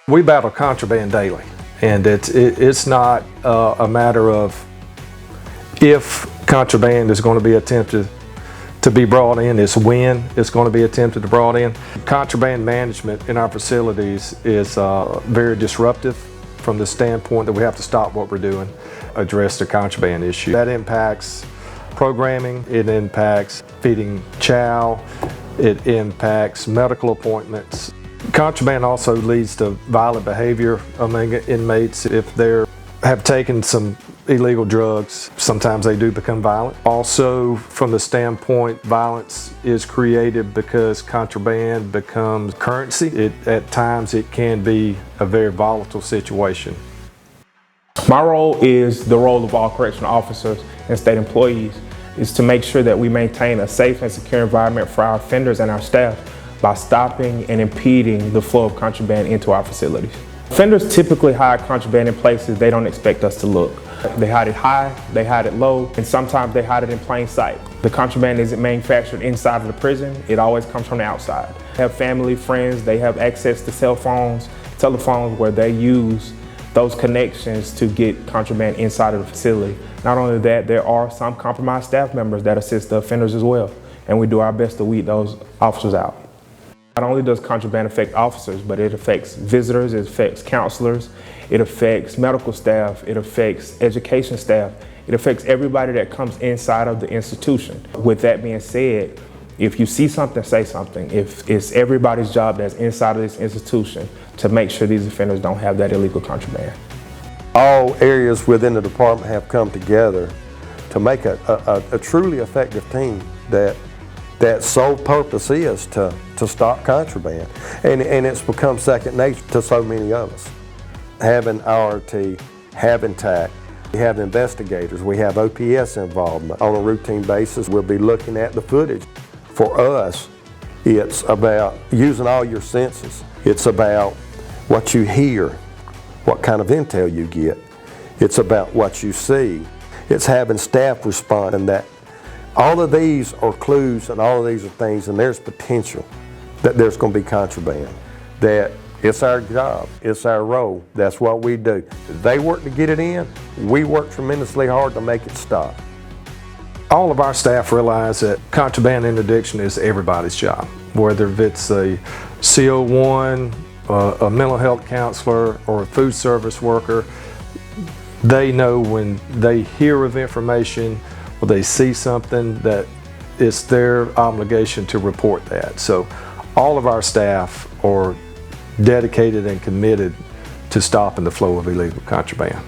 We battle contraband daily, and it's not a matter of if contraband is going to be attempted to be brought in, it's when it's going to be attempted to brought in. Contraband management in our facilities is very disruptive from the standpoint that we have to stop what we're doing, address the contraband issue. That impacts programming, it impacts feeding chow, it impacts medical appointments. Contraband also leads to violent behavior among inmates. If they have taken some illegal drugs, sometimes they do become violent. Also, from the standpoint, violence is created because contraband becomes currency. At times it can be a very volatile situation. My role is the role of all correctional officers and state employees, is to make sure that we maintain a safe and secure environment for our offenders and our staff by stopping and impeding the flow of contraband into our facilities. Offenders typically hide contraband in places they don't expect us to look. They hide it high, they hide it low, and sometimes they hide it in plain sight. The contraband isn't manufactured inside of the prison, it always comes from the outside. They have family, friends, they have access to cell phones, telephones where they use those connections to get contraband inside of the facility. Not only that, there are some compromised staff members that assist the offenders as well, and we do our best to weed those officers out. Not only does contraband affect officers, but it affects visitors, it affects counselors, it affects medical staff, it affects education staff, it affects everybody that comes inside of the institution. With that being said, if you see something, say something. If it's everybody's job that's inside of this institution to make sure these offenders don't have that illegal contraband. All areas within the department have come together to make a truly effective team that sole purpose is to stop contraband. And it's become second nature to so many of us. Having RT, having TAC, we have investigators, we have OPS involvement. On a routine basis, we'll be looking at the footage. For us, it's about using all your senses. It's about what you hear, what kind of intel you get. It's about what you see. It's having staff respond, and that all of these are clues and all of these are things, and there's potential that there's going to be contraband. That it's our job, it's our role, that's what we do. They work to get it in, we work tremendously hard to make it stop. All of our staff realize that contraband interdiction is everybody's job, whether it's a CO1, a mental health counselor, or a food service worker. They know when they hear of information or they see something that it's their obligation to report that. So all of our staff are dedicated and committed to stopping the flow of illegal contraband.